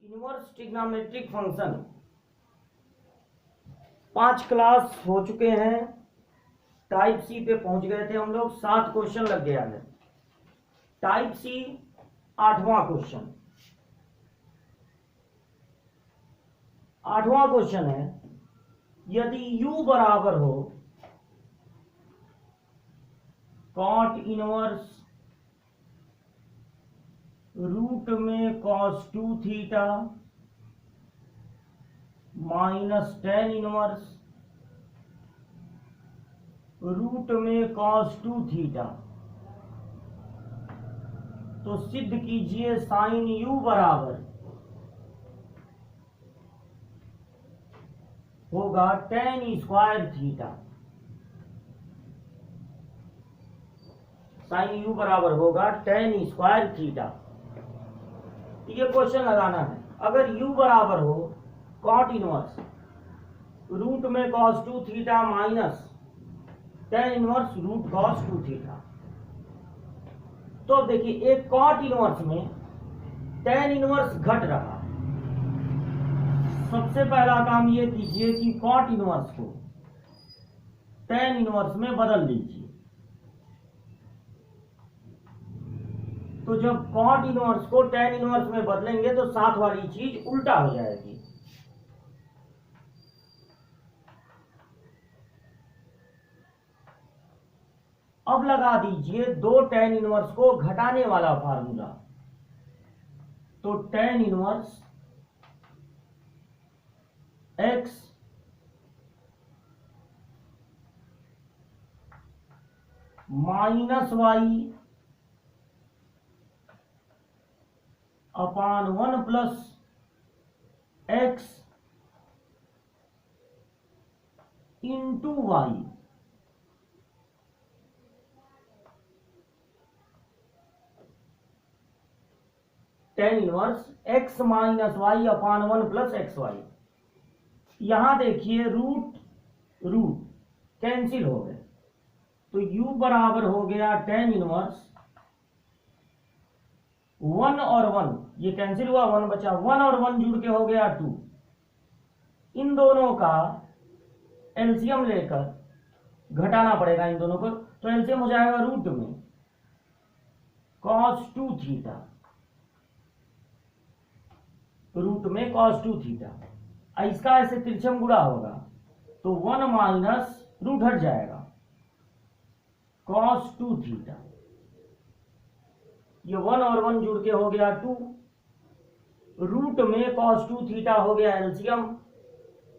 Inverse trigonometric function 5 class हो चुके हैं। टाइप सी पे पहुंच गए थे हम लोग। 7 क्वेश्चन लग गया है। टाइप सी 8वां क्वेश्चन। 8वां क्वेश्चन है, यदि u बराबर हो कॉट इनवर्स रूट में cos 2 theta minus tan inverse root में cos 2 थीटा, तो सिद्ध कीजिए साइन u बराबर होगा tan square theta. Sine u बराबर होगा टेन स्क्वायर थीटा। ये क्वेश्चन लगाना है। अगर u बराबर हो कॉट इनवर्स रूट में cos 2 theta minus tan inverse root cos 2 theta, तो अब देखिए एक कॉट इनवर्स में टेन इनवर्स घट रहा है। सबसे पहला काम ये कीजिए कि कॉट इनवर्स को टेन इनवर्स में बदल लीजिए। तो जब कॉट इनवर्स को टेन इनवर्स में बदलेंगे तो साथ वाली चीज उल्टा हो जाएगी। अब लगा दीजिए दो टेन इनवर्स को घटाने वाला फार्मूला। तो tan inverse x minus Y upon 1 plus X into Y, tan inverse x minus Y upon 1 plus X Y. यहां देखिए रूट रूट कैंसिल हो गए, तो u बराबर हो गया टेन इनवर्स 1 और 1, ये कैंसिल हुआ, 1 बचा, 1 और 1 जुड़ के हो गया 2। इन दोनों का एलसीएम लेकर घटाना पड़ेगा इन दोनों को, तो एलसीएम हो जाएगा रूट में cos 2 थीटा, रूट में cos 2 थीटा। इसका ऐसे तिरछम गुणा होगा तो 1 माइनस रूट हट जाएगा cos 2 थीटा, ये 1 और 1 जुड़ के हो गया 2, रूट में cos 2 थीटा हो गया एलसीएम,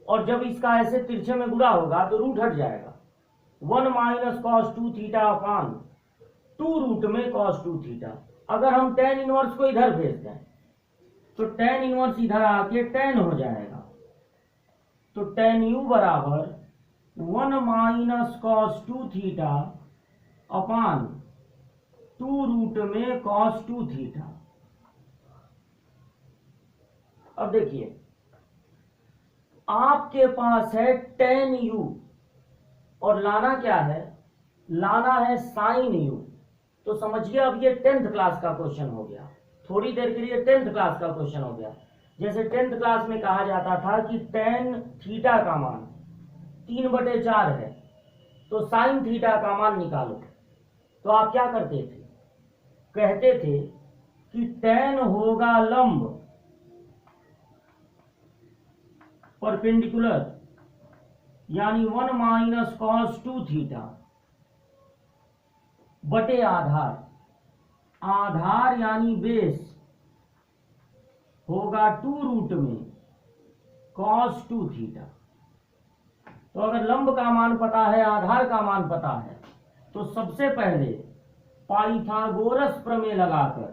और जब इसका ऐसे तिरछे में गुणा होगा तो रूट हट जाएगा। 1 minus cos 2 theta upon 2 root में cos 2 थीटा। अगर हम टेन इनवर्स को इधर भेज दें तो टेन इनवर्स इधर आके टेन हो जाएगा, तो टेन यू बराबर 1 minus cos 2 theta upon 2 root में cos 2 थीटा। अब देखिए आपके पास है टेन यू और लाना क्या है, लाना है साइन यू। तो समझिए अब ये 10th क्लास का क्वेश्चन हो गया। थोड़ी देर के लिए 10th क्लास का क्वेश्चन हो गया। जैसे 10th क्लास में कहा जाता था कि टेन थीटा का मान 3/4 है, तो साइन थीटा का मान निकालो। तो आप क्या करते थे, कहते थे कि टेन होगा लंब परपेंडिकुलर, यानी 1 माइनस cos 2 थीटा बटे आधार, आधार यानी बेस होगा 2 रूट में cos 2 थीटा। तो अगर लंब का मान पता है, आधार का मान पता है, तो सबसे पहले पाइथागोरस प्रमेय लगाकर,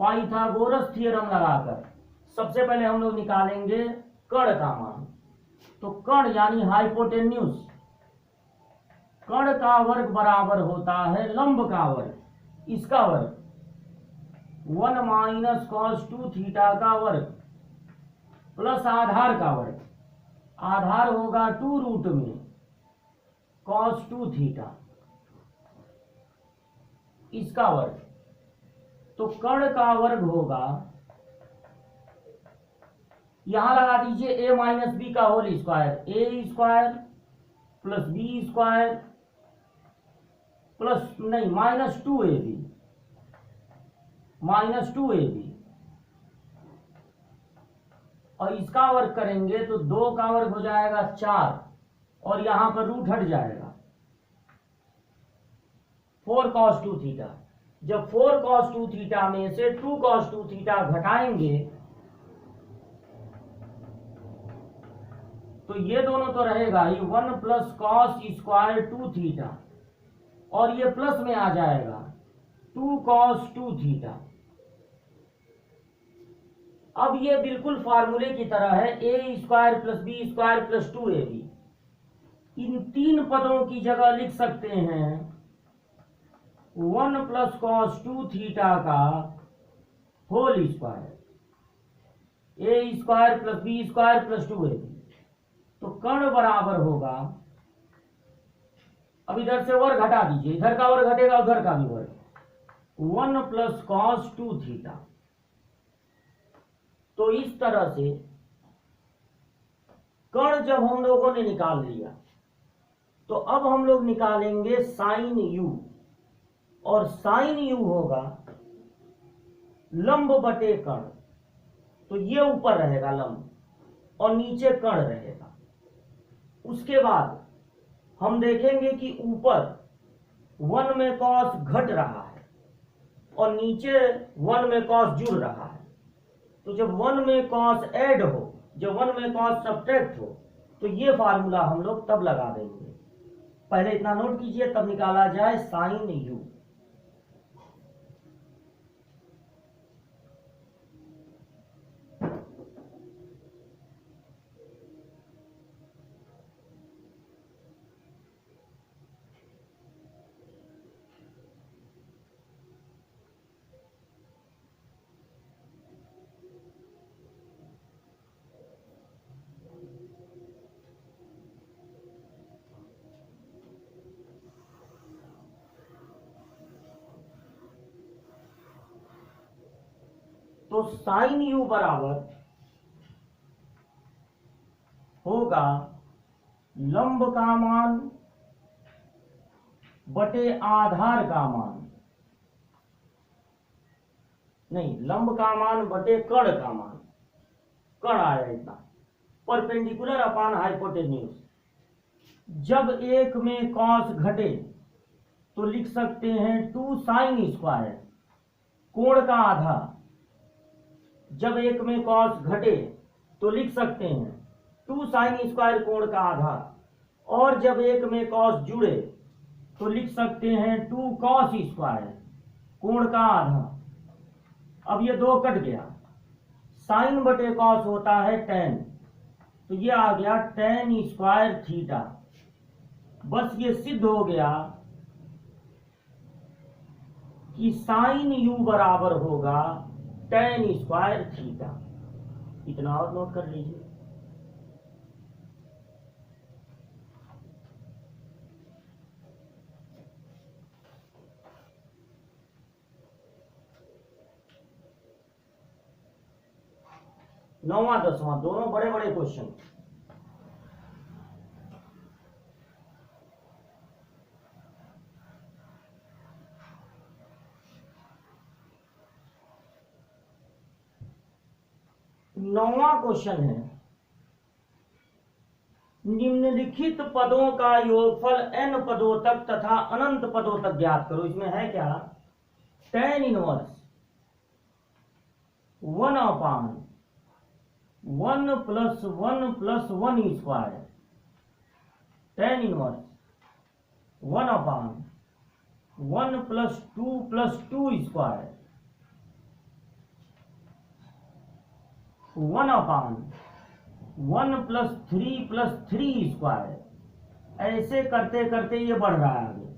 पाइथागोरस थ्योरम लगाकर सबसे पहले हम लोग निकालेंगे कर्ण का मान। तो कर्ण यानी हाइपोटेन्यूज, कर्ण का वर्ग बराबर होता है लंब का वर्ग, इसका वर्ग 1 माइनस cos 2 थीटा का वर्ग प्लस आधार का वर्ग, आधार होगा 2 रूट में cos 2 थीटा, इसका वर्ग। तो कर्ण का वर्ग होगा यहां लगा दीजिए ए माइनस बी का whole square, A square plus B square plus नहीं माइनस 2ab, माइनस 2ab, और इसका वर्ग करेंगे तो 2 का वर्ग हो जाएगा 4 और यहां पर रूट हट जाएगा 4 cos 2 थीटा। जब 4 cos 2 थीटा में से 2 cos 2 थीटा घटाएंगे तो ये दोनों तो रहेगा ही, 1 प्लस कॉस स्क्वायर 2 थीटा और ये प्लस में आ जाएगा 2 cos 2 थीटा। अब ये बिल्कुल फार्मूले की तरह है, A square plus B square plus 2ab। इन तीन पदों की जगह लिख सकते हैं 1 प्लस कॉस 2 थीटा का whole square, A square plus B square plus 2ab। तो कर्ण बराबर होगा, अब इधर से वर्ग घटा दीजिए, इधर का वर्ग घटेगा उधर का भी वर्ग, 1 प्लस कॉस 2 थीटा। तो इस तरह से कर्ण जब हम लोगों ने निकाल लिया तो अब हम लोग निकालेंगे साइन यू, और साइन यू होगा लंब बटे कर्ण। तो ये ऊपर रहेगा लंब और नीचे कर्ण रहेगा। उसके बाद हम देखेंगे कि ऊपर 1 में कॉस घट रहा है और नीचे 1 में कॉस जुड़ रहा है। तो जब 1 में कॉस ऐड हो, जब 1 में कॉस सब्ट्रैक्ट हो, तो ये फार्मूला हम लोग तब लगा देंगे। पहले इतना नोट कीजिए तब निकाला जाए साइन यू। तो साइन यू बराबर होगा लंब का मान बटे आधार का मान, नहीं लंब का मान बटे कर्ण का मान, कर्ण आया इतना, परपेंडिकुलर अपान हाइपोटेन्यूज। जब एक में कॉस घटे तो लिख सकते हैं 2 साइन स्क्वायर कोण का आधा। जब एक में कॉस घटे तो लिख सकते हैं 2 साइन स्क्वायर कोण का आधा, और जब एक में कॉस जुड़े तो लिख सकते हैं 2 कॉस स्क्वायर कोण का आधा। अब ये 2 कट गया, साइन बटे कॉस होता है tan, तो ये आ गया tan स्क्वायर थीटा। बस ये सिद्ध हो गया कि साइन यू बराबर होगा tan स्क्वायर थीटा। इतना और नोट कर लीजिए। नौवां 10वां दोनों बड़े बड़े क्वेश्चन। नौवां क्वेश्चन है, निम्नलिखित पदों का योगफल n पदों तक तथा अनंत पदों तक ज्ञात करो। इसमें है क्या, tan इनवर्स 1 अपान 1 plus 1 plus 1 square, tan inverse 1 अपान 1 प्लस 2 स्क्वायर, 1 अपान 1 प्लस 3 स्क्वायर। ऐसे करते करते ये बढ़ रहा है आगे,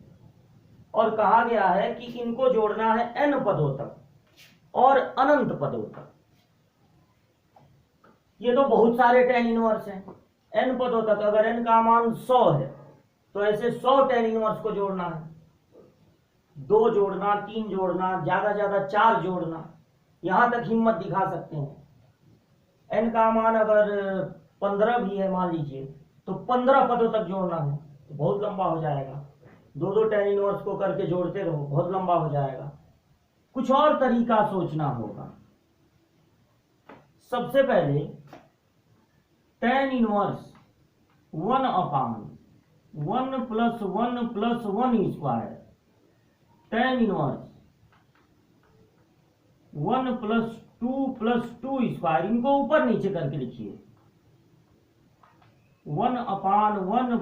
और कहा गया है कि इनको जोड़ना है n पदों तक और अनंत पदों तक। ये तो बहुत सारे tan इनवर्स हैं, n पदों तक। अगर n का मान 100 है तो ऐसे 100 tan इनवर्स को जोड़ना है, 2 जोड़ना, 3 जोड़ना, ज्यादा ज्यादा 4 जोड़ना, यहां तक हिम्मत दिखा सकते हैं। n का मान अगर 15 भी है मान लीजिए, तो 15 पदों तक जोड़ना है तो बहुत लंबा हो जाएगा। दो दो tan इनवर्स को करके जोड़ते रहो, बहुत लंबा हो जाएगा। कुछ और तरीका सोचना होगा। सबसे पहले tan inverse 1/1 + 1 + 1 square, tan inverse 1 + 2 + 2 square, इनको ऊपर नीचे करके लिखिए। 1/1 +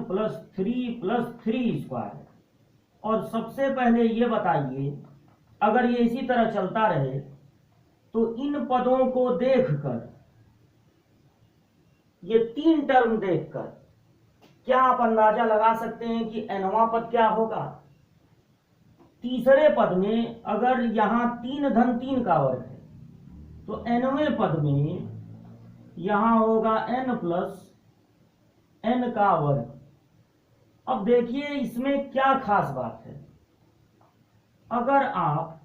3 + 3 स्क्वायर। और सबसे पहले ये बताइए, अगर ये इसी तरह चलता रहे तो इन पदों को देखकर, ये तीन टर्म देखकर क्या आप अंदाजा लगा सकते हैं कि nवां पद क्या होगा? तीसरे पद में अगर यहां 3 धन 3 का वर्ग है तो nवें पद में यहां होगा n + n का वर्ग। अब देखिए इसमें क्या खास बात है। अगर आप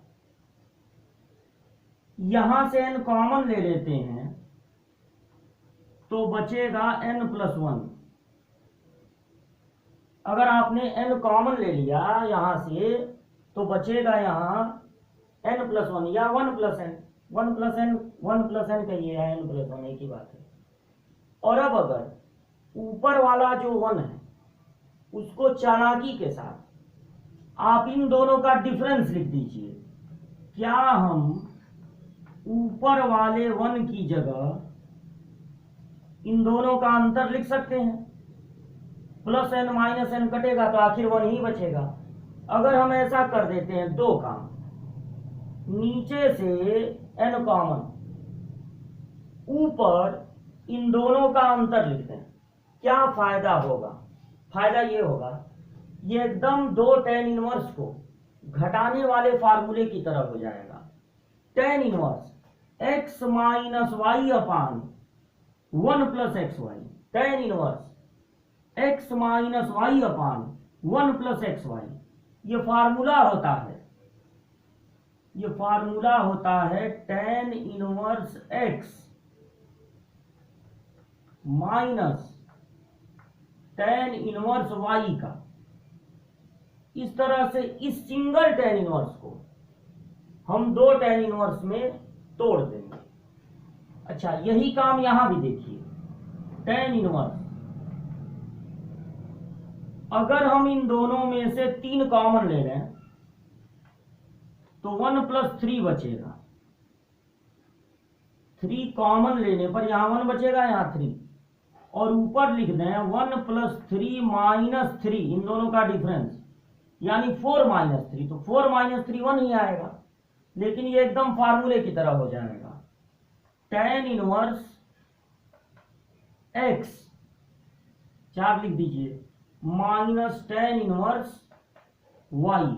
यहां से n कॉमन ले लेते हैं तो बचेगा n + 1। अगर आपने n कॉमन ले लिया यहां से तो बचेगा यहां n + 1 या 1 + n, 1 + n, 1 + n कहिए या n + 1 एक ही बात है। और अब अगर ऊपर वाला जो 1 है उसको चालाकी के साथ आप इन दोनों का डिफरेंस लिख दीजिए। क्या हम ऊपर वाले 1 की जगह इन दोनों का अंतर लिख सकते हैं? +n - n कटेगा तो आखिर 1 ही बचेगा। अगर हम ऐसा कर देते हैं, दो काम, नीचे से n कॉमन, ऊपर इन दोनों का अंतर लिख दें, क्या फायदा होगा? फायदा ये होगा, ये एकदम दो tan इनवर्स को घटाने वाले फार्मूले की तरह हो जाएगा। tan inverse x - y/1 + xy, tan inverse x - y/1 + xy। ये फार्मूला होता है tan inverse x minus tan inverse y का। इस तरह से इस सिंगल tan इनवर्स को हम दो tan इनवर्स में तोड़ देंगे। अच्छा, यही काम यहां भी देखिए। tan इनवर्स, अगर हम इन दोनों में से 3 कॉमन ले लें तो 1 + 3 बचेगा। 3 कॉमन लेने पर यहां 1 बचेगा, यहां 3, और ऊपर लिख दें 1 + 3 - 3, इन दोनों का डिफरेंस यानी 4 - 3, तो 4 - 3 1 ही आएगा, लेकिन ये एकदम फार्मूले की तरह हो जाएगा। tan इनवर्स x 4 लिख दीजिए माइनस tan इनवर्स y।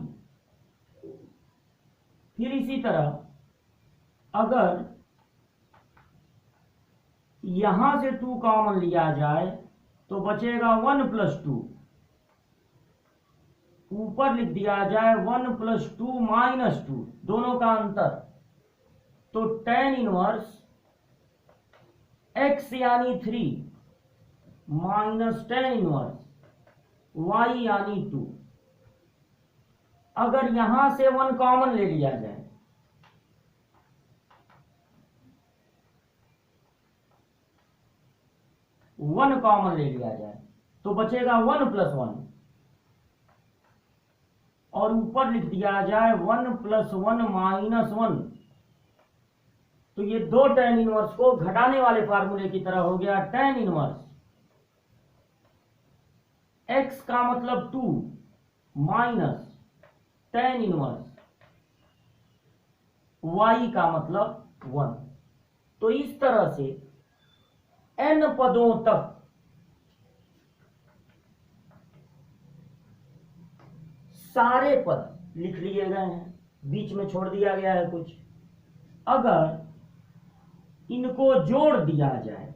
फिर इसी तरह अगर यहां से 2 कॉमन लिया जाए तो बचेगा 1 + 2, ऊपर लिख दिया जाए 1 + 2 - 2, दोनों का अंतर, तो tan इनवर्स x यानी 3 माइनस tan इनवर्स y यानी 2। अगर यहां से 1 कॉमन ले लिया जाए तो बचेगा 1 + 1, और ऊपर लिख दिया जाए 1 + 1 - 1, तो ये दो tan इनवर्स को घटाने वाले फार्मूले की तरह हो गया। tan इनवर्स x का मतलब 2 माइनस tan इनवर्स y का मतलब 1। तो इस तरह से n पदों तक सारे पद लिख लिए गए हैं, बीच में छोड़ दिया गया है कुछ। अगर इनको जोड़ दिया जाए,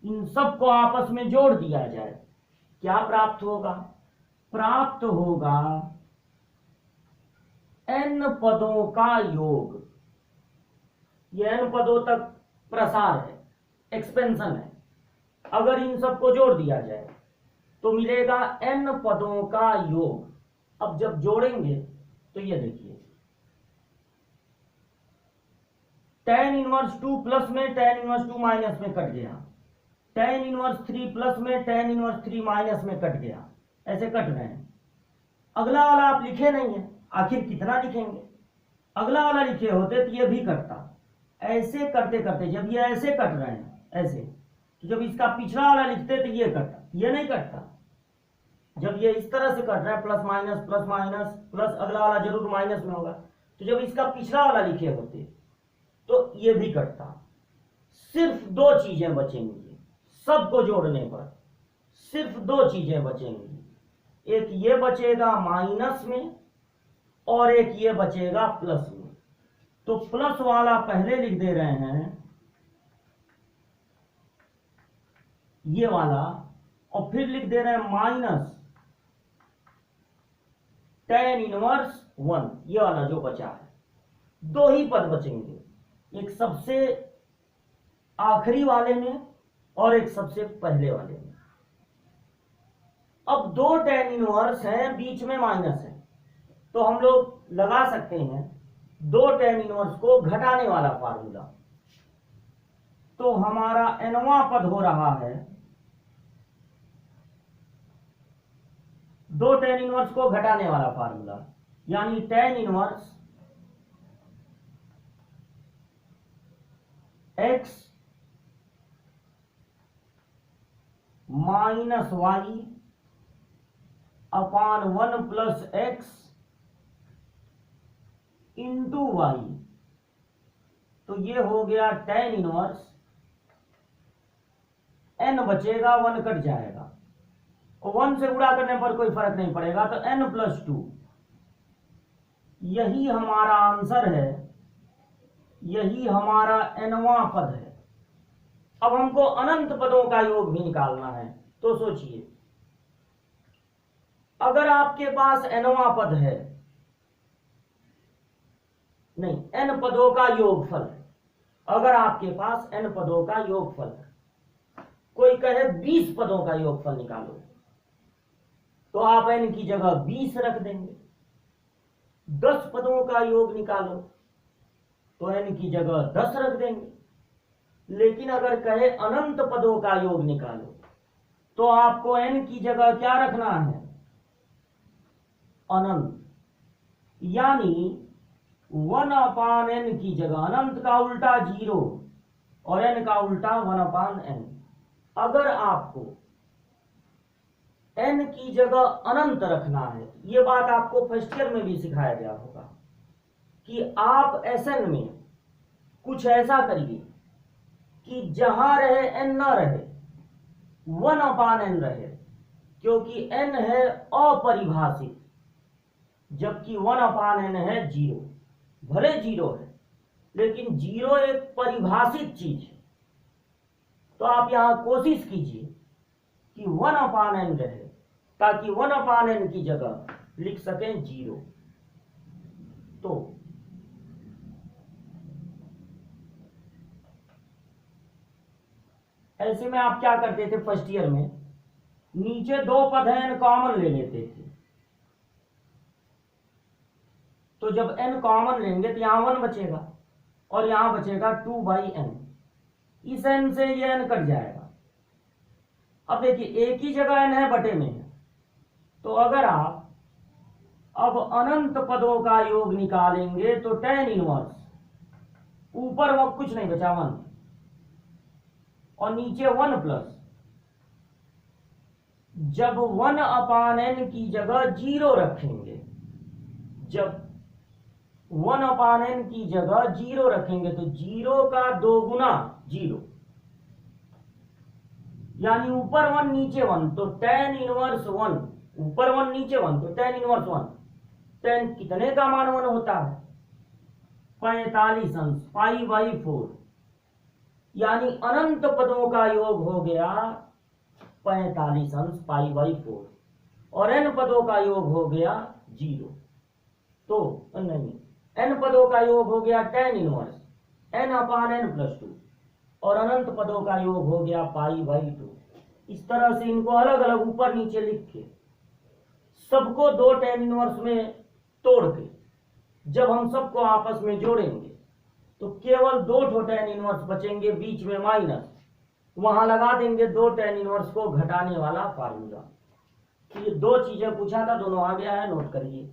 इन सब को आपस में जोड़ दिया जाए, क्या प्राप्त होगा? प्राप्त होगा n पदों का योग। ये n पदों तक प्रसार है, एक्सपेंशन है। अगर इन सबको जोड़ दिया जाए तो मिलेगा n पदों का योग। अब जब जोड़ेंगे तो ये देखिए tan इनवर्स 2 प्लस में tan इनवर्स 2 माइनस में कट गया, tan इनवर्स 3 प्लस में tan इनवर्स 3 माइनस में कट गया, ऐसे कट रहे हैं। अगला वाला आप लिखे नहीं है, आखिर कितना लिखेंगे? अगला वाला लिखे होते तो ये भी कटता। ऐसे करते करते जब ये ऐसे कट रहे हैं ऐसे, तो जब इसका पिछला वाला लिखते तो ये कटता, ये नहीं कटता। जब ये इस तरह से कट रहा है प्लस माइनस प्लस अगला वाला जरूर माइनस में होगा, तो जब इसका पिछला वाला लिखे होते तो ये भी कटता। सिर्फ दो चीजें बचेंगी, सबको जोड़ने पर सिर्फ दो चीजें बचेंगी, एक ये बचेगा माइनस में और एक ये बचेगा प्लस में। तो प्लस वाला पहले लिख दे रहे हैं ये वाला, और फिर लिख दे रहे हैं माइनस tan इनवर्स 1, ये वाला जो बचा है। दो ही पद बचेंगे, एक सबसे आखिरी वाले में और एक सबसे पहले वाले में। अब दो tan इनवर्स हैं, बीच में माइनस है, तो हम लोग लगा सकते हैं दो tan इनवर्स को घटाने वाला फार्मूला। तो हमारा nवां पद हो रहा है, दो tan इनवर्स को घटाने वाला फार्मूला, यानी tan inverse x minus Y upon 1 plus X into Y. तो ये हो गया tan इनवर्स, n बचेगा, 1 कट जाएगा, और 1 से गुणा करने पर कोई फर्क नहीं पड़ेगा, तो n प्लस 2। यही हमारा आंसर है, यही हमारा nवां पद है। अब हमको अनंत पदों का योग भी निकालना है। तो सोचिए, अगर आपके पास nवां पद है, नहीं n पदों का योगफल है, अगर आपके पास n पदों का योगफल है, कोई कहे 20 पदों का योगफल निकालो, तो आप n की जगह 20 रख देंगे। 10 पदों का योग निकालो तो n की जगह 10 रख देंगे। लेकिन अगर कहे अनंत पदों का योग निकालो तो आपको n की जगह क्या रखना है? अनंत, यानी 1 अपान n की जगह, अनंत का उल्टा 0 और n का उल्टा 1 अपान n। अगर आपको n की जगह अनंत रखना है, ये बात आपको फर्स्ट ईयर में भी सिखाया गया होगा कि आप Sn में कुछ ऐसा करिए कि जहां रहे n ना रहे, 1 अपान n रहे, क्योंकि n है अपरिभाषित, जबकि 1 अपान n है 0। भले 0 है, लेकिन 0 एक परिभाषित चीज है। तो आप यहां कोशिश कीजिए कि 1 अपान n रहे, ताकि 1 अपान n की जगह लिख सकें 0। तो ऐसे में आप क्या करते थे फर्स्ट ईयर में, नीचे दो पद हैं n कॉमन ले लेते थे। तो जब n कॉमन लेंगे तो यहां 1 बचेगा और यहां बचेगा 2/n। इस n से ये n कट जाएगा। अब देखिए एक ही जगह n है, बटे में है, तो अगर आप अब अनंत पदों का योग निकालेंगे तो tan इनवर्स, ऊपर वो कुछ नहीं बचा 1 और नीचे 1 प्लस, जब 1 अपान n की जगह 0 रखेंगे, जब 1 अपान n की जगह 0 रखेंगे तो 0 का 2 गुना 0, यानी ऊपर 1 नीचे 1, तो tan इनवर्स 1, ऊपर 1 नीचे 1, तो tan इनवर्स 1। tan कितने का मान 1 होता है? 45 अंश, π/4, यानी अनंत पदों का योग हो गया 45 अंश π/4, और n पदों का योग हो गया 0। तो नहीं, n पदों का योग हो गया tan इनवर्स n/n+2 और अनंत पदों का योग हो गया π/2। इस तरह से इनको अलग अलग ऊपर नीचे लिख के सबको 2 tan इनवर्स में तोड़ के जब हम सबको आपस में जोड़ेंगे तो केवल 2 tan इनवर्स बचेंगे, बीच में माइनस, वहां लगा देंगे 2 tan इनवर्स को घटाने वाला फार्मूला। तो ये 2 चीजें पूछा था, दोनों आ गया है, नोट करिए।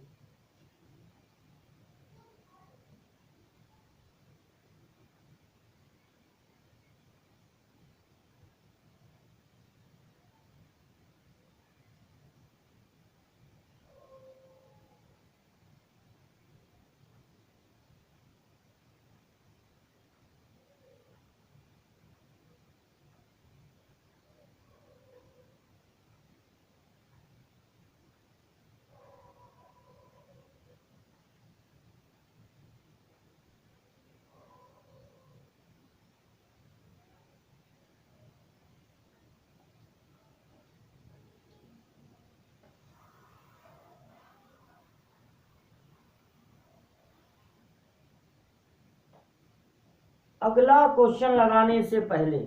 अगला क्वेश्चन लगाने से पहले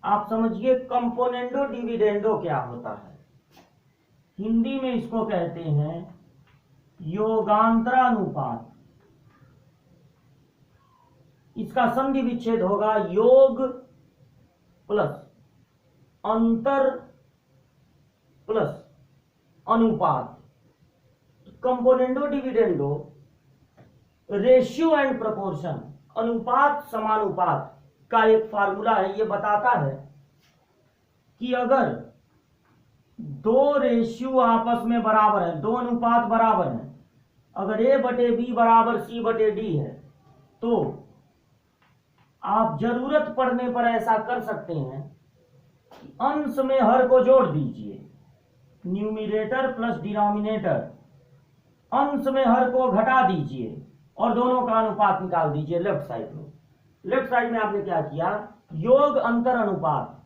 आप समझिए कंपोनेंडो डिविडेंडो क्या होता है। हिंदी में इसको कहते हैं योगांतरानुपात। इसका संधि विच्छेद होगा योग प्लस अंतर प्लस अनुपात। Componendo dividendo ratio and proportion, अनुपात समानुपात का एक फार्मूला है। ये बताता है कि अगर 2 रेशियो आपस में बराबर है, 2 अनुपात बराबर है, अगर A/B बराबर C/D है, तो आप जरूरत पड़ने पर ऐसा कर सकते हैं कि अंश में हर को जोड़ दीजिए, न्यूमिरेटर प्लस डिनोमिनेटर, अंश में हर को घटा दीजिए और दोनों का अनुपात निकाल दीजिए लेफ्ट साइड में। लेफ्ट साइड में आपने क्या किया, योग अंतर अनुपात,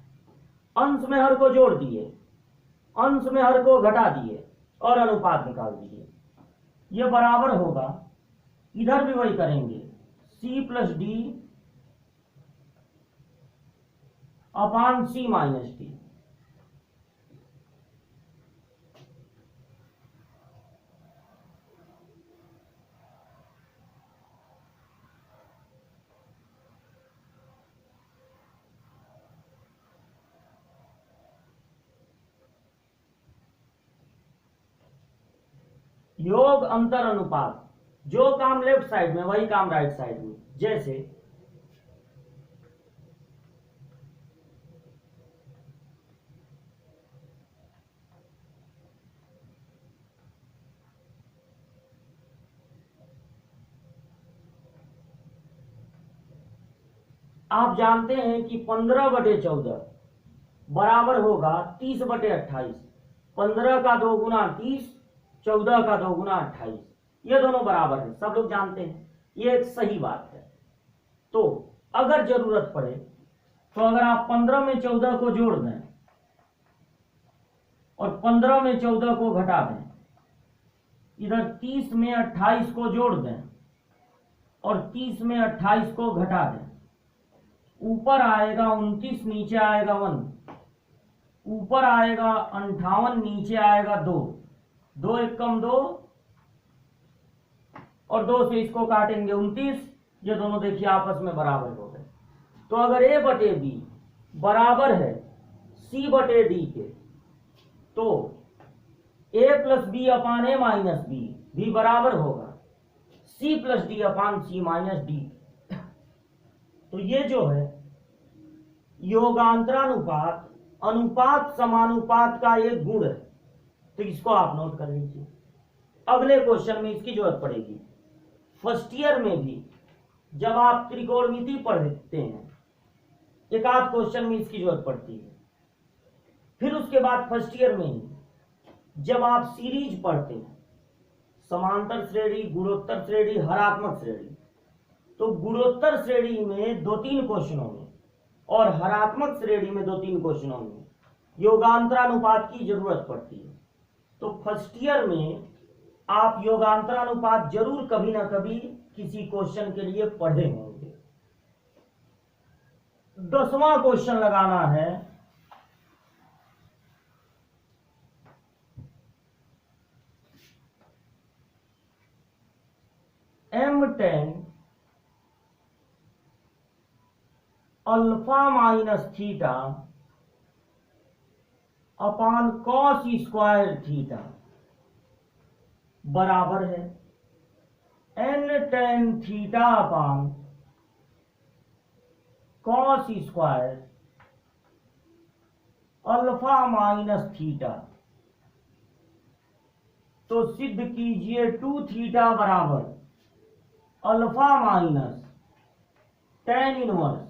अंश में हर को जोड़ दिए, अंश में हर को घटा दिए और अनुपात निकाल दिए। यह बराबर होगा, इधर भी वही करेंगे, C+D अपान C-D। योग अंतर अनुपात, जो काम लेफ्ट साइड में वही काम राइट साइड में। जैसे आप जानते हैं कि 15/14 बराबर होगा 30/28। 15 का 2 गुना 30, 14 का 2 गुना 28, ये दोनों बराबर है, सब लोग जानते हैं, ये एक सही बात है। तो अगर जरूरत पड़े तो अगर आप 15 में 14 को जोड़ दें और 15 में 14 को घटा दें, इधर 30 में 28 को जोड़ दें और 30 में 28 को घटा दें, ऊपर आएगा 29, नीचे आएगा 1, ऊपर आएगा 58, नीचे आएगा 2, 2 एक कम 2 और 2 से इसको काटेंगे 29, ये दोनों देखिए आपस में बराबर हो गए। तो अगर A/B बराबर है C/D के, तो A+B अपान A-B भी बराबर होगा C+D अपान C-D। तो ये जो है योगांतरानुपात, अनुपात समानुपात का एक गुण है, तो इसको आप नोट कर लीजिए। अगले क्वेश्चन में इसकी जरूरत पड़ेगी। फर्स्ट ईयर में भी जब आप त्रिकोणमिति पढ़ते हैं, एक आध क्वेश्चन में इसकी जरूरत पड़ती है। फिर उसके बाद फर्स्ट ईयर में ही जब आप सीरीज पढ़ते हैं, समांतर श्रेणी, गुणोत्तर श्रेणी, हरात्मक श्रेणी, तो गुणोत्तर श्रेणी में 2-3 क्वेश्चनों में और हरात्मक श्रेणी में 2-3 क्वेश्चनों में योगांतरानुपात की जरूरत पड़ती है। तो फर्स्ट ईयर में आप योगांतरानुपात जरूर कभी ना कभी किसी क्वेश्चन के लिए पढ़े होंगे। 10वां क्वेश्चन लगाना है, m10 alpha minus theta upon cos square theta बराबर है n tan theta upon cos square alpha minus theta. तो सिद्ध कीजिए 2 थीटा बराबर alpha minus tan inverse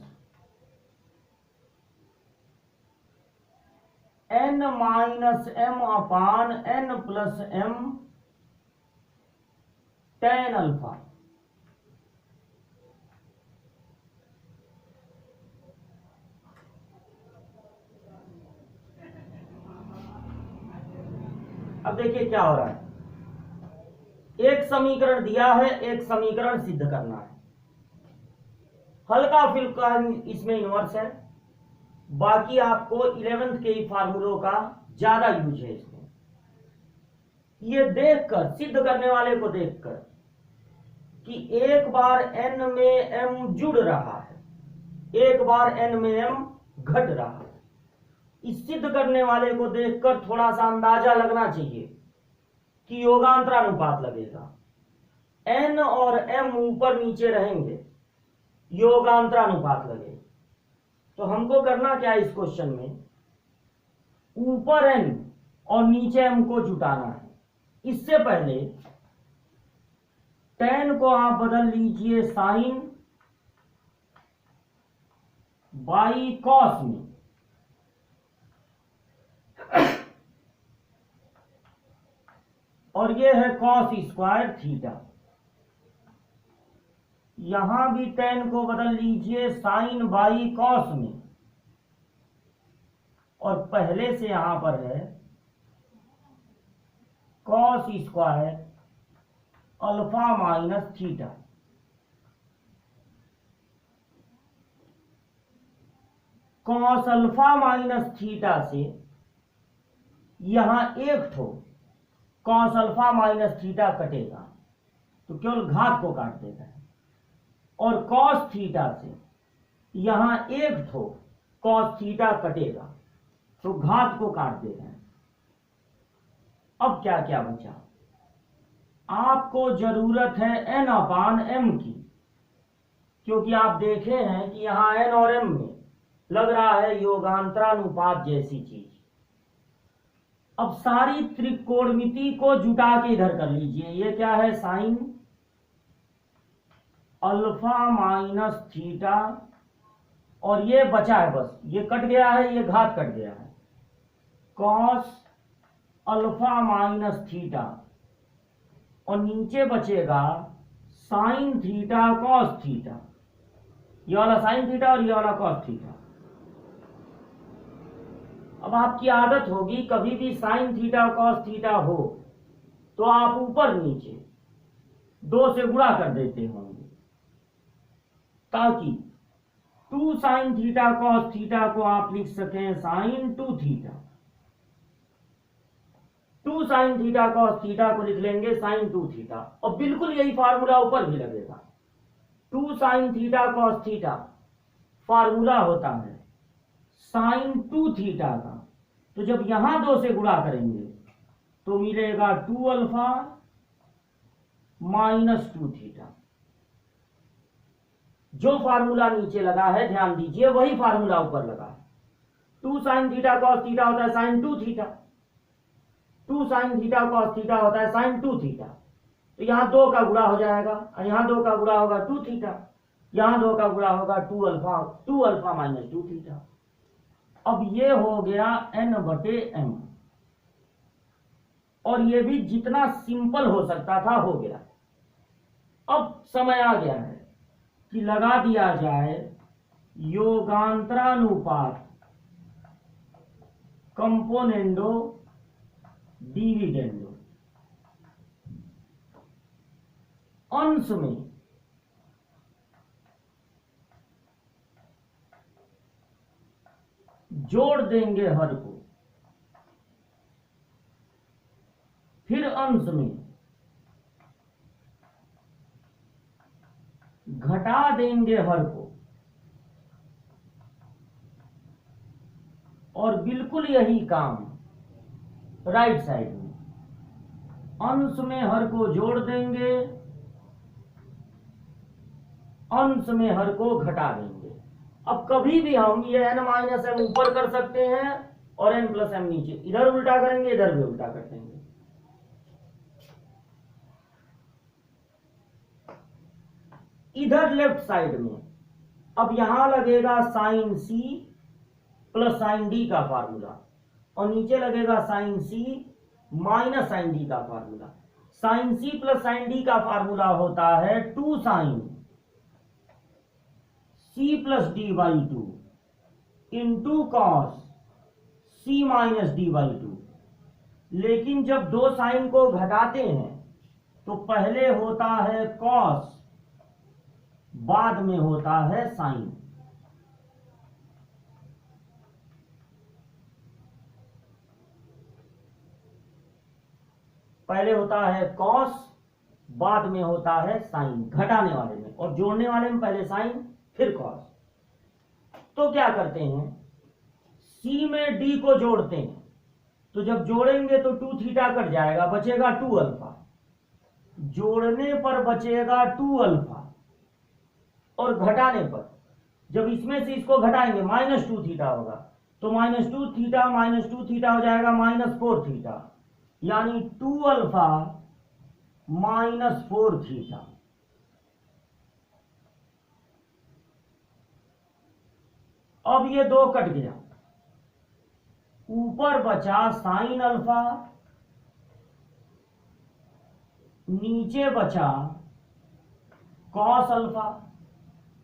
n minus m अपान n plus m tan alpha. अब देखिए क्या हो रहा है, एक समीकरण दिया है, एक समीकरण सिद्ध करना है। हल्का फुल्का इसमें इनवर्स है, बाकी आपको 11th के ही फार्मूलों का ज्यादा यूज है इसमें। ये देखकर, सिद्ध करने वाले को देखकर कि एक बार n में m जुड़ रहा है, एक बार n में m घट रहा है, इस सिद्ध करने वाले को देखकर थोड़ा सा अंदाजा लगना चाहिए कि योगांतरानुपात लगेगा। n और m ऊपर नीचे रहेंगे, योगांतरानुपात लगेगा। तो हमको करना क्या है इस क्वेश्चन में, ऊपर n और नीचे m को जुटाना है। इससे पहले tan को आप बदल लीजिए साइन बाई कॉस में, और ये है कॉस स्क्वायर थीटा। यहां भी tan को बदल लीजिए साइन बाई कॉस में, और पहले से यहां पर है cos square alpha minus theta. Cos alpha minus theta से यहां एक ठो कॉस अल्फा माइनस थीटा कटेगा, तो केवल घात को काट देता है, और कॉस थीटा से यहां एक ठो कॉस थीटा कटेगा, तो घात को काट देता है। अब क्या क्या बचा, आपको जरूरत है n अपान m की, क्योंकि आप देखे हैं कि यहां n और m में लग रहा है योगांतरानुपात जैसी चीज। अब सारी त्रिकोणमिति को जुटा के इधर कर लीजिए। ये क्या है, साइन अल्फा माइनस थीटा, और ये बचा है बस, ये कट गया है, ये घात कट गया है, कॉस अल्फा माइनस थीटा, और नीचे बचेगा साइन थीटा कॉस थीटा। ये वाला साइन थीटा और ये वाला कॉस थीटा। अब आपकी आदत होगी, कभी भी साइन थीटा कॉस थीटा हो तो आप ऊपर नीचे 2 से गुणा कर देते होंगे, ताकि 2 साइन थीटा कॉस थीटा को आप लिख सकें sine 2 theta. 2 sine theta cos theta को लिख लेंगे साइन 2 थीटा, और बिल्कुल यही फार्मूला ऊपर भी लगेगा। 2 sine theta cos theta formula होता है साइन 2 थीटा का, तो जब यहां 2 से गुणा करेंगे तो मिलेगा 2 अल्फा माइनस 2 थीटा। जो फार्मूला नीचे लगा है ध्यान दीजिए, वही फार्मूला ऊपर लगा है। 2 साइन थीटा कॉस थीटा होता है sine 2 theta, 2 sine theta cos theta होता है साइन 2 थीटा। तो यहां 2 का गुणा हो जाएगा, और यहां 2 का गुणा होगा 2 थीटा, यहां 2 का गुणा होगा 2 अल्फा माइनस 2 थीटा। अब ये हो गया n/m, और ये भी जितना सिंपल हो सकता था हो गया। अब समय आ गया है कि लगा दिया जाए योगांतरानुपात कंपोनेंडो डिविडेंडो। अंश में जोड़ देंगे हर को, फिर अंश में घटा देंगे हर को, और बिल्कुल यही काम राइट साइड में, अंश में हर को जोड़ देंगे, अंश में हर को घटा देंगे। अब कभी भी हम ये n माइनस एम ऊपर कर सकते हैं और n प्लस एम नीचे, इधर उल्टा करेंगे इधर भी उल्टा कर देंगे। इधर लेफ्ट साइड में अब यहां लगेगा sine C plus sine D का फार्मूला, और नीचे लगेगा sine C minus sine D का formula. Sine C plus sine D का फार्मूला होता है 2 sine C plus D by 2 into cos C minus D by 2। लेकिन जब दो साइन को घटाते हैं तो पहले होता है कॉस, बाद में होता है साइन। पहले होता है कॉस, बाद में होता है साइन, घटाने वाले में, और जोड़ने वाले में पहले साइन फिर कॉस। तो क्या करते हैं, सी में डी को जोड़ते हैं, तो जब जोड़ेंगे तो 2 थीटा कट जाएगा, बचेगा 2 अल्फा। जोड़ने पर बचेगा 2 अल्फा, और घटाने पर जब इसमें से इसको घटाएंगे -2 थीटा होगा, तो -2 थीटा हो जाएगा -4 थीटा, यानी 2 अल्फा -4 थीटा। अब ये 2 कट गया, ऊपर बचा साइन अल्फा, नीचे बचा कॉस अल्फा।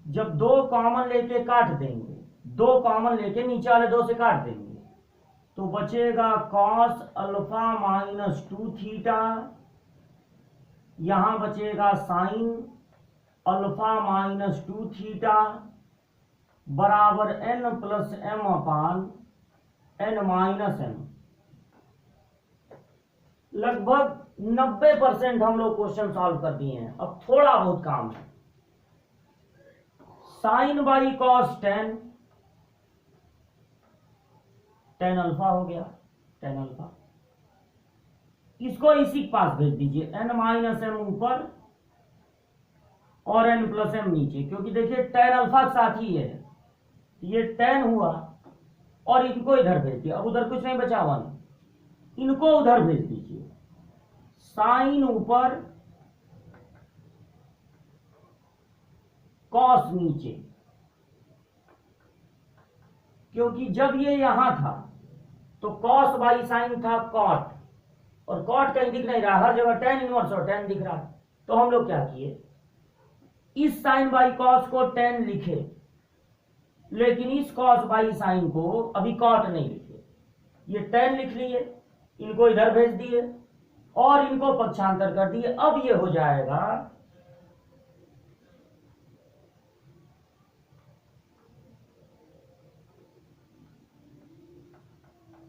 जब 2 कॉमन लेके काट देंगे, 2 कॉमन लेके नीचे वाले 2 से काट देंगे, तो बचेगा कॉस अल्फा -2 थीटा, यहां बचेगा साइन अल्फा -2 थीटा बराबर n प्लस एम अपान n माइनस एम। लगभग 90% हम लोग क्वेश्चन सॉल्व कर दिए हैं, अब थोड़ा बहुत काम है। Sine by cos tan alpha हो गया, टेन अल्फा। इसको इसी के पास भेज दीजिए, n माइनस एम ऊपर और n प्लस एम नीचे, क्योंकि देखिए टेन अल्फा के साथ ही है, ये 10 हुआ, और इनको इधर भेज दिया। अब उधर कुछ नहीं बचा, 1, इनको उधर भेज दीजिए, साइन ऊपर कॉस नीचे, क्योंकि जब ये यहां था तो कॉस बाई साइन था कॉट, और कॉट कहीं दिख नहीं रहा, हर जगह tan इनवर्स और tan दिख रहा है। तो हम लोग क्या किए, इस साइन बाई कॉस को tan लिखे, लेकिन इस कॉस बाई साइन को अभी कॉट नहीं लिखे, ये tan लिख लिए, इनको इधर भेज दिए और इनको पक्षांतर कर दिए। अब ये हो जाएगा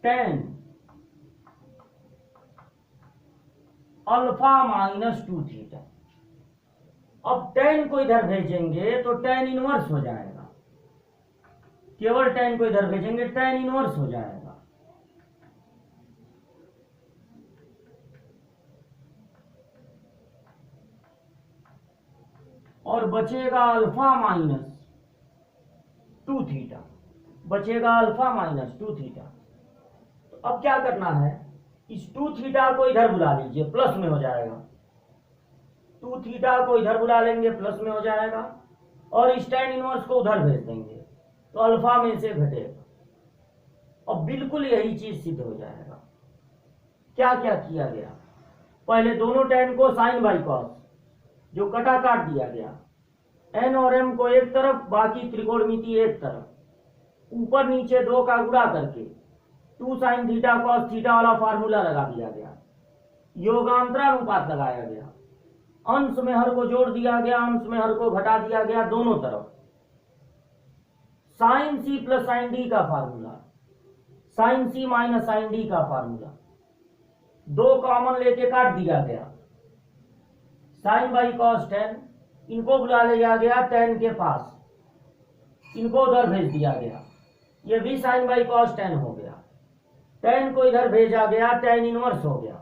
tan अल्फा -2 थीटा। अब tan को इधर भेजेंगे तो tan इनवर्स हो जाएगा, केवल tan को इधर भेजेंगे tan इनवर्स हो जाएगा। और बचेगा अल्फा -2 थीटा, बचेगा अल्फा -2 थीटा। तो अब क्या करना है, इस 2 थीटा को इधर बुला लीजिए, प्लस में हो जाएगा। 2 थीटा को इधर बुला लेंगे, प्लस में हो जाएगा, और इस tan इनवर्स को उधर भेज देंगे, तो अल्फा में से घटेगा, और बिल्कुल यही चीज सिद्ध हो जाएगा। क्या क्या किया गया, पहले दोनों tan को साइन बाई कॉस जो कटा काट दिया गया, एन और एम को एक तरफ, बाकी त्रिकोणमिति एक तरफ, ऊपर नीचे 2 का गुणा करके 2 sin थीटा cos थीटा वाला फार्मूला लगा दिया गया, योगांतरानुपात लगाया गया, अंश में हर को जोड़ दिया गया, अंश में हर को घटा दिया गया, दोनों तरफ sine C plus sine D का formula, sine C minus sine D का फार्मूला, 2 कॉमन लेके काट दिया गया, साइन बाई कॉस टेन, इनको बुला लिया गया टेन के पास, इनको उधर भेज दिया गया, ये भी साइन बाई कॉस टेन हो गया, टेन को इधर भेजा गया, टेन इनवर्स हो गया।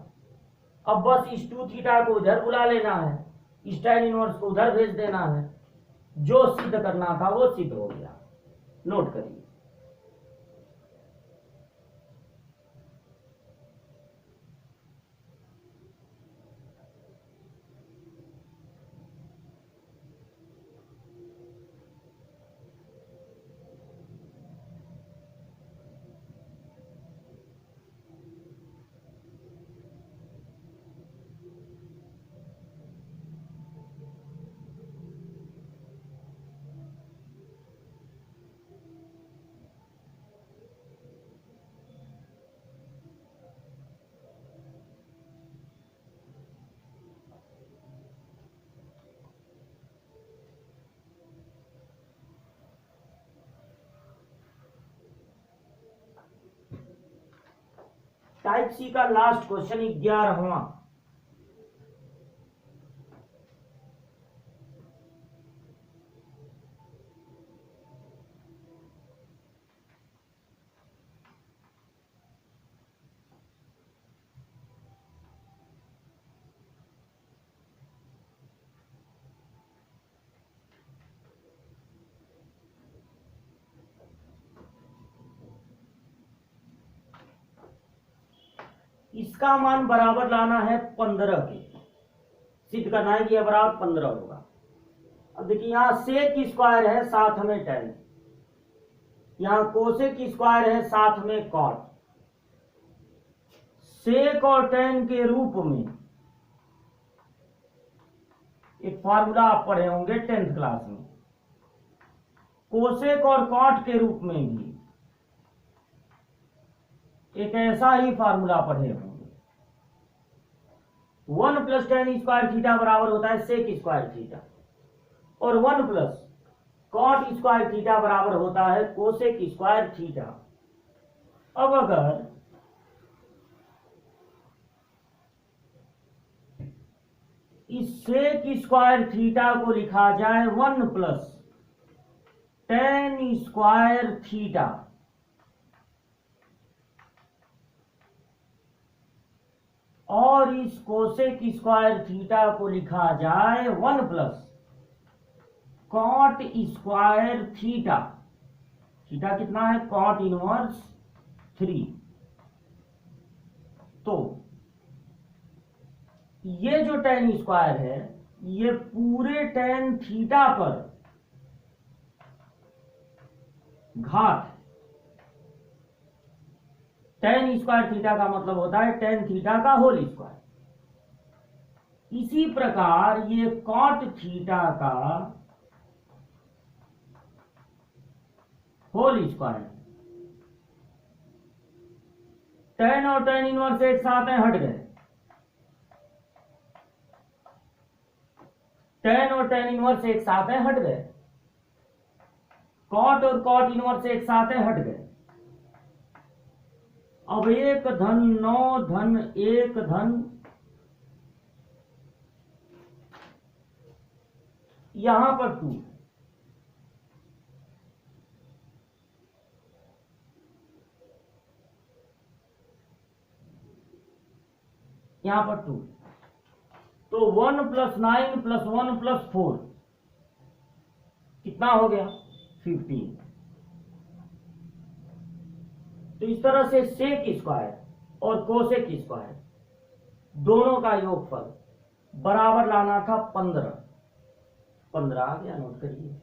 अब बस इस 2 थीटा को उधर बुला लेना है, इस टेन इनवर्स को उधर भेज देना है, जो सिद्ध करना था वो सिद्ध हो गया। नोट करिए। टाइप सी का लास्ट क्वेश्चन 11वां। इसका मान बराबर लाना है 15 के, सिद्ध करना है कि यह बराबर 15 होगा। अब देखिए यहां सेक स्क्वायर है, साथ में टेन, यहां कोसेक स्क्वायर है, साथ में कॉट। सेक और टेन के रूप में एक फार्मूला आप पढ़े होंगे 10th क्लास में, कोसेक और कॉट के रूप में भी एक ऐसा ही फार्मूला पढ़े होंगे। 1 प्लस टेन स्क्वायर थीटा बराबर होता है सेक स्क्वायर थीटा, और 1 प्लस कॉट स्क्वायर थीटा बराबर होता है कोसेक स्क्वायर थीटा। अब अगर इस सेक स्क्वायर थीटा को लिखा जाए 1 प्लस टेन स्क्वायर थीटा, और इस कोसेक स्क्वायर थीटा को लिखा जाए 1 plus cot square theta, theta कितना है, कॉट इनवर्स 3, तो ये जो टेन स्क्वायर है ये पूरे टेन थीटा पर घात, टेन स्क्वायर थीटा का मतलब होता है टेन थीटा का होल स्क्वायर। इसी प्रकार ये कॉट थीटा का होल स्क्वायर, टेन और टेन इनवर्स एक साथ हैं, हट गए, टेन और टेन इनवर्स एक साथ हैं, हट गए, कॉट और कॉट इनवर्स एक साथ हैं, हट गए। अब 1 धन 9 धन 1 धन, यहां पर 2, यहां पर 2, तो 1 प्लस 9 प्लस 1 प्लस 4 कितना हो गया, 15। तो इस तरह से सेक स्क्वायर और कोसेक स्क्वायर दोनों का योगफल बराबर लाना था 15, 15 आ गया, नोट करिए।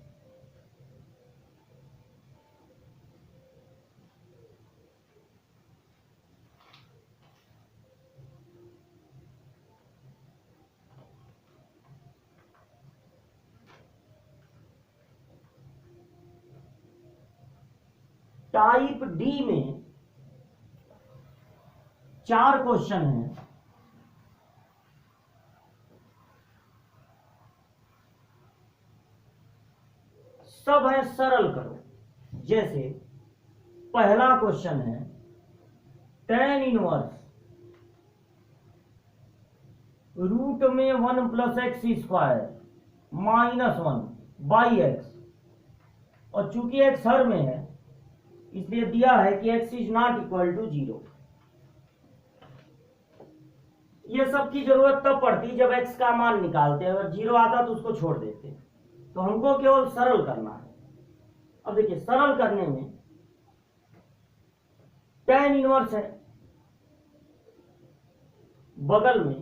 टाइप डी में 4 क्वेश्चन हैं। सब है सरल करो। जैसे पहला क्वेश्चन है tan इनवर्स रूट में 1 plus x square minus 1 by x, और चूंकि एक्स हर में है इसलिए दिया है कि x is not equal to 0। ये सब की जरूरत तब पड़ती जब x का मान निकालते, अगर 0 आता तो उसको छोड़ देते। तो हमको केवल सरल करना है। अब देखिए सरल करने में tan इनवर्स है, बगल में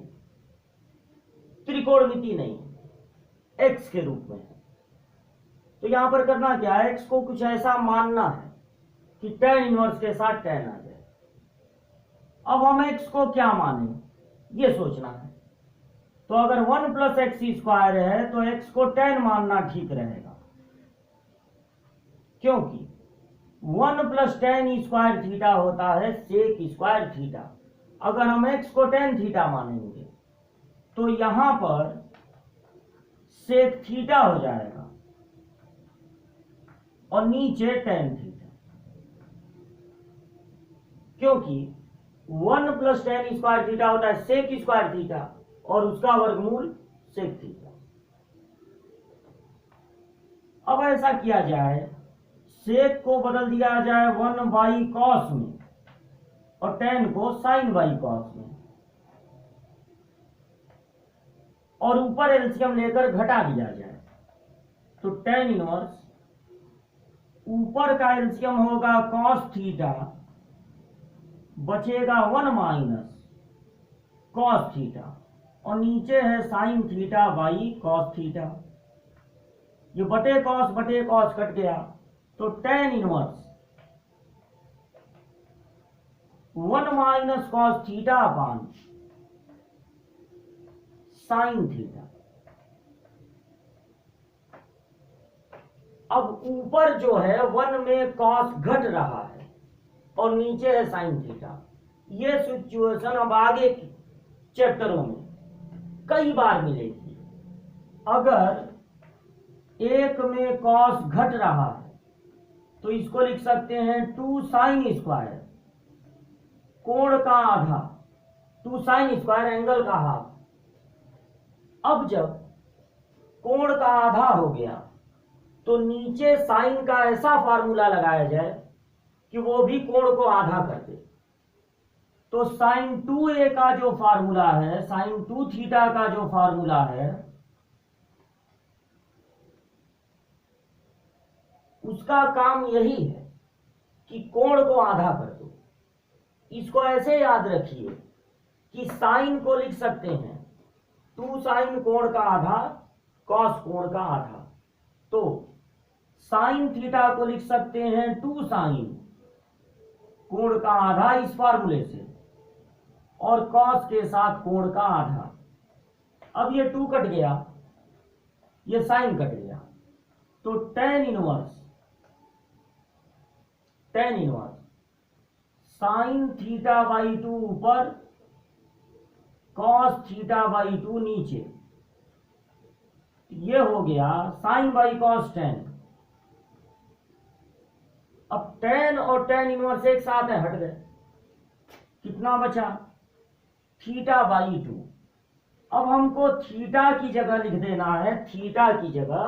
त्रिकोणमिति नहीं है, x के रूप में है। तो यहां पर करना क्या है, x को कुछ ऐसा मानना है कि tan इनवर्स के साथ tan आ जाए। अब हम x को क्या माने ये सोचना है। तो अगर 1 प्लस एक्स स्क्वायर है तो x को tan मानना ठीक रहेगा, क्योंकि 1 प्लस tan स्क्वायर थीटा होता है सेक स्क्वायर थीटा। अगर हम x को tan थीटा मानेंगे तो यहां पर सेक थीटा हो जाएगा और नीचे tan थीटा, क्योंकि 1 प्लस tan स्क्वायर थीटा होता है सेक स्क्वायर थीटा और उसका वर्गमूल सेक थीटा। अब ऐसा किया जाए, सेक को बदल दिया जाए 1 बाई कॉस में और tan को साइन बाई कॉस में, और ऊपर एलसीएम लेकर घटा दिया जाए। तो tan इनवर्स ऊपर का एलसीएम होगा कॉस थीटा, बचेगा 1 माइनस कॉस थीटा, और नीचे है sine theta by cos theta. ये बटे कॉस कट गया, तो tan inverse 1 minus cos theta upon sine theta. अब ऊपर जो है 1 में कॉस घट रहा है और नीचे है साइन थीटा। ये सिचुएशन अब आगे के चैप्टरों में कई बार मिलेगी। अगर एक में कॉस घट रहा है तो इसको लिख सकते हैं 2 साइन स्क्वायर, कोण का आधा, 2 साइन स्क्वायर एंगल का हाफ। अब जब कोण का आधा हो गया तो नीचे साइन का ऐसा फार्मूला लगाया जाए कि वो भी कोण को आधा कर दे। तो साइन 2a का जो फार्मूला है, साइन 2 थीटा का जो फार्मूला है, उसका काम यही है कि कोण को आधा कर दो। इसको ऐसे याद रखिए कि साइन को लिख सकते हैं 2 साइन कोण का आधा कॉस कोण का आधा। तो साइन थीटा को लिख सकते हैं 2 साइन कोण का आधा इस फार्मूले से, और कॉस के साथ कोण का आधा। अब ये 2 कट गया, ये साइन कट गया, तो tan inverse sine theta by 2 ऊपर, कॉस थीटा बाई 2 नीचे। ये हो गया साइन बाई कॉस tan। अब tan और tan इनवर्स एक साथ है, हट गए। कितना बचा, थीटा बाई 2। अब हमको थीटा की जगह लिख देना है, थीटा की जगह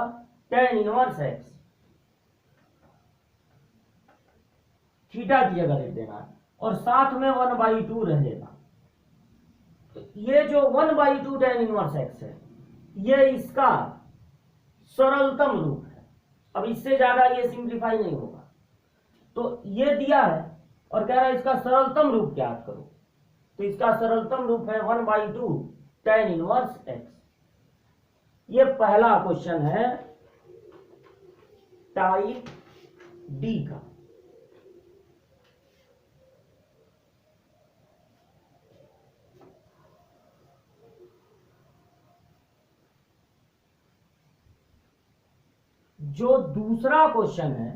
tan इनवर्स x, थीटा की जगह लिख देना है, और साथ में 1/2 रहेगा। तो ये जो 1/2 tan इनवर्स x है, ये इसका सरलतम रूप है। अब इससे ज्यादा ये सिंप्लीफाई नहीं होगा। तो ये दिया है और कह रहा है इसका सरलतम रूप ज्ञात करो। तो इसका सरलतम रूप है 1/2 tan इनवर्स x। ये पहला क्वेश्चन है टाइप डी का। जो दूसरा क्वेश्चन है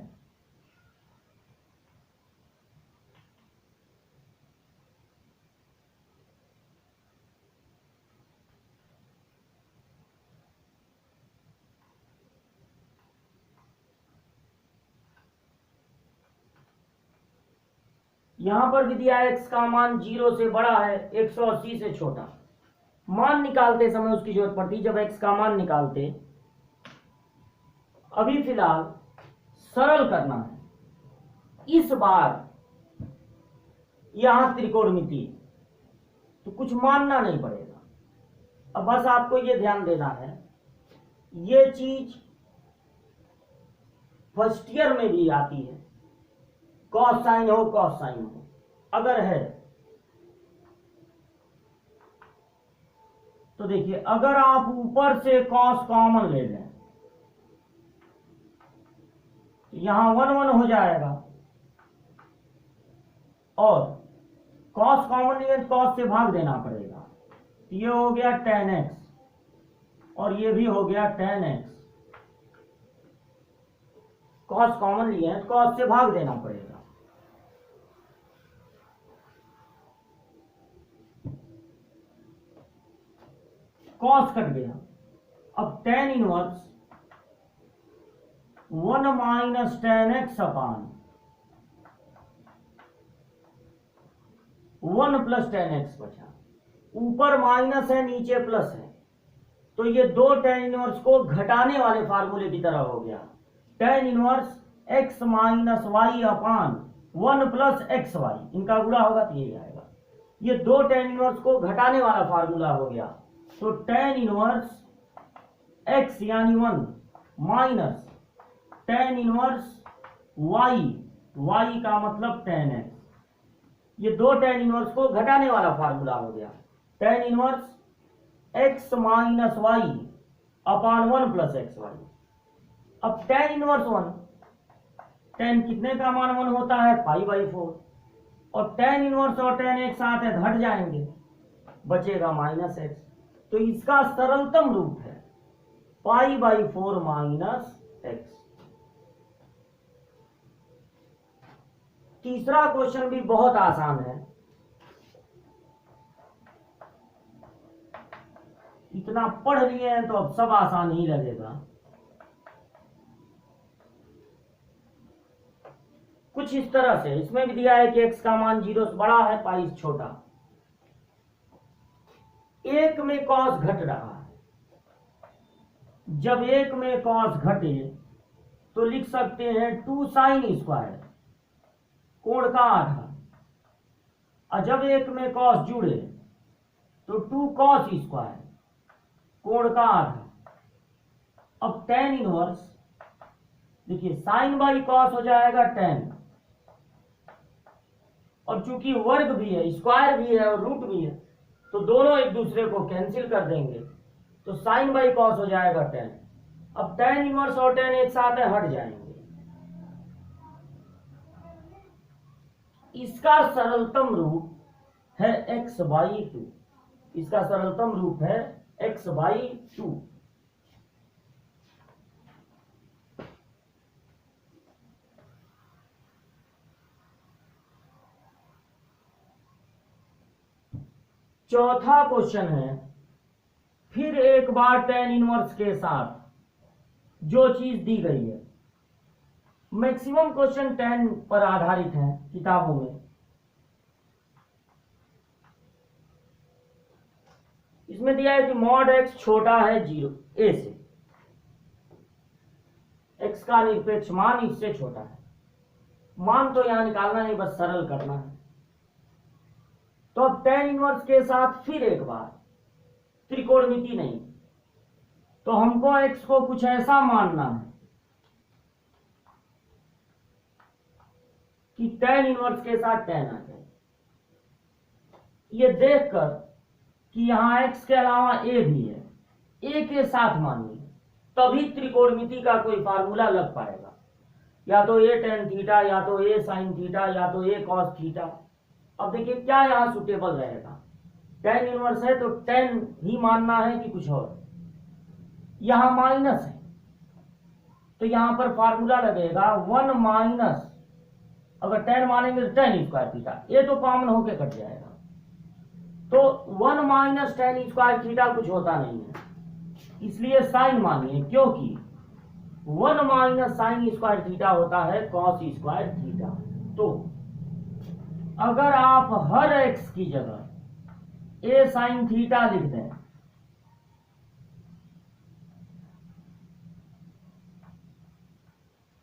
यहां पर भी दिया x का मान 0 से बड़ा है, 180 से छोटा। मान निकालते समय उसकी जरूरत पड़ती, जब x का मान निकालते। अभी फिलहाल सरल करना है। इस बार यहां त्रिकोणमिति, तो कुछ मानना नहीं पड़ेगा। अब बस आपको ये ध्यान देना है, ये चीज फर्स्ट ईयर में भी आती है, कॉस साइन हो, अगर है तो देखिए, अगर आप ऊपर से कॉस कॉमन ले लें तो यहां 1 1 हो जाएगा, और कॉस कॉमन लिए तो कॉस से भाग देना पड़ेगा। तो ये हो गया tan x और ये भी हो गया tan x। कॉस कॉमन लिए तो कॉस से भाग देना पड़ेगा। कॉस कट गया। अब tan inverse 1 minus tan x अपान 1 प्लस tan x बचा। ऊपर माइनस है, नीचे प्लस है, तो ये दो tan इनवर्स को घटाने वाले फार्मूले की तरह हो गया। tan inverse x minus Y upon 1 plus X Y, इनका गुणा होगा तो यही आएगा। ये दो tan इनवर्स को घटाने वाला फार्मूला हो गया। तो tan इनवर्स x यानी 1 minus tan inverse y, y का मतलब tan x, ये दो tan इनवर्स को घटाने वाला फार्मूला हो गया। tan inverse x minus Y upon 1 plus X Y. अब tan इनवर्स 1, tan कितने का मान 1 होता है, π/4, और tan इनवर्स और tan एक साथ है, घट जाएंगे, बचेगा माइनस एक्स। तो इसका सरलतम रूप है π/4 माइनस एक्स। तीसरा क्वेश्चन भी बहुत आसान है, इतना पढ़ लिए हैं तो अब सब आसान ही लगेगा। कुछ इस तरह से, इसमें भी दिया है कि x का मान 0 से बड़ा है, पाई छोटा। एक में कॉस घट रहा है, जब एक में कॉस घटे तो लिख सकते हैं 2 साइन स्क्वायर, कोण का आधा, और जब एक में कॉस जुड़े तो 2 कॉस स्क्वायर, कोण का आधा। अब tan इनवर्स देखिए, साइन बाई कॉस हो जाएगा tan, और चूंकि वर्ग भी है, स्क्वायर भी है और रूट भी है, तो दोनों एक दूसरे को कैंसिल कर देंगे, तो साइन बाई कॉस हो जाएगा tan। अब tan इनवर्स और tan एक साथ है, हट जाएंगे। इसका सरलतम रूप है x/2, इसका सरलतम रूप है x/2। चौथा क्वेश्चन है, फिर एक बार tan इनवर्स के साथ जो चीज दी गई है। मैक्सिमम क्वेश्चन tan पर आधारित हैं किताबों में। इसमें दिया है कि मॉड x छोटा है 0 a से, x का निरपेक्ष मान इससे छोटा है। मान तो यहां निकालना नहीं, बस सरल करना है। तो अब tan इनवर्स के साथ फिर एक बार त्रिकोणमिति नहीं, तो हमको x को कुछ ऐसा मानना है कि tan इनवर्स के साथ tan आ जाए। ये देखकर कि यहां x के अलावा a भी है, a के साथ मानिए, तभी त्रिकोणमिति का कोई फार्मूला लग पाएगा। या तो a tan थीटा, या तो a sin थीटा, या तो a cos थीटा। अब देखिए क्या यहां सुटेबल रहेगा। tan इनवर्स है तो tan ही मानना है कि कुछ और। यहां माइनस है तो यहां पर फार्मूला लगेगा 1 माइनस, अगर tan मानेंगे तो tan स्क्वायर थीटा, ये तो कॉमन होके कट जाएगा। तो 1 माइनस tan स्क्वायर थीटा कुछ होता नहीं है, इसलिए साइन मानिए, क्योंकि 1 माइनस साइन स्क्वायर थीटा होता है cos स्क्वायर थीटा। तो अगर आप हर x की जगह a sin थीटा लिख दें,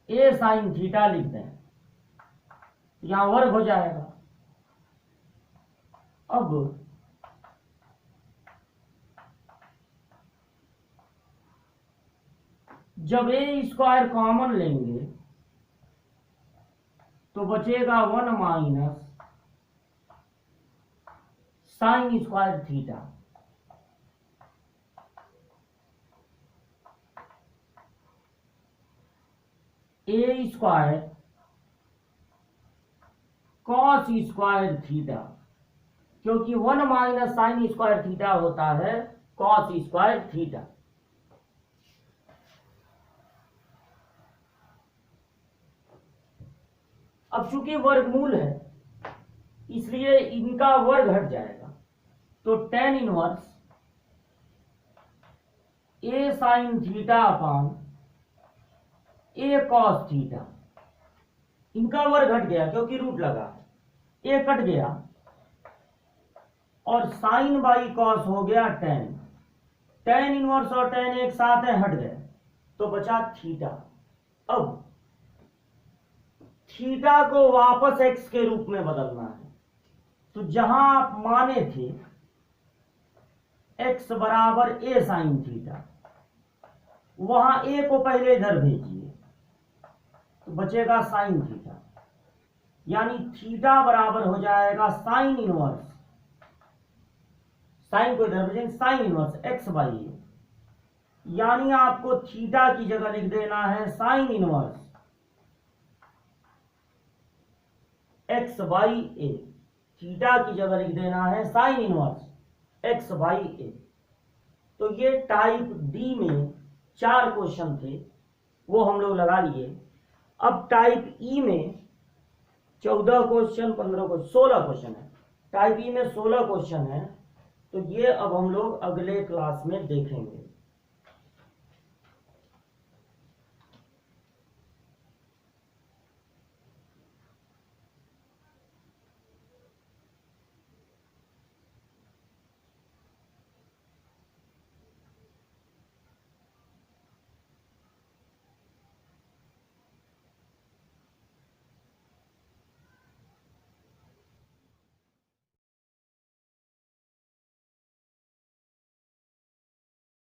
a sin थीटा लिख दें, यहां वर्ग हो जाएगा। अब जब a स्क्वायर कॉमन लेंगे तो बचेगा 1 माइनस साइन स्क्वायर थीटा। ए स्क्वायर कॉस स्क्वायर थीटा, क्योंकि 1 माइनस साइन स्क्वायर थीटा होता है कॉस स्क्वायर थीटा। अब चूंकि वर्गमूल है इसलिए इनका वर्ग हट जाएगा, तो tan inverse a sine theta upon a cos theta, इनका वर्ग हट गया क्योंकि रूट लगा, a कट गया और साइन बाई कॉस हो गया tan इनवर्स और tan एक साथ है, हट गए तो बचा थीटा। अब थीटा को वापस x के रूप में बदलना है, तो जहां आप माने थे x बराबर a साइन थीटा, वहां a को पहले इधर भेजिए तो बचेगा साइन थीटा, यानी थीटा बराबर हो जाएगा साइन इनवर्स, साइन को इधर भेजेंगे साइन इनवर्स x बाई ए, यानी आपको थीटा की जगह लिख देना है sine inverse x by A, theta की जगह लिख देना है साइन इनवर्स x बाई ए। तो ये टाइप डी में 4 क्वेश्चन थे, वो हम लोग लगा लिए। अब टाइप ई में 14 क्वेश्चन 15 क्वेश्चन 16 क्वेश्चन है, टाइप ई में 16 क्वेश्चन है, तो ये अब हम लोग अगले क्लास में देखेंगे।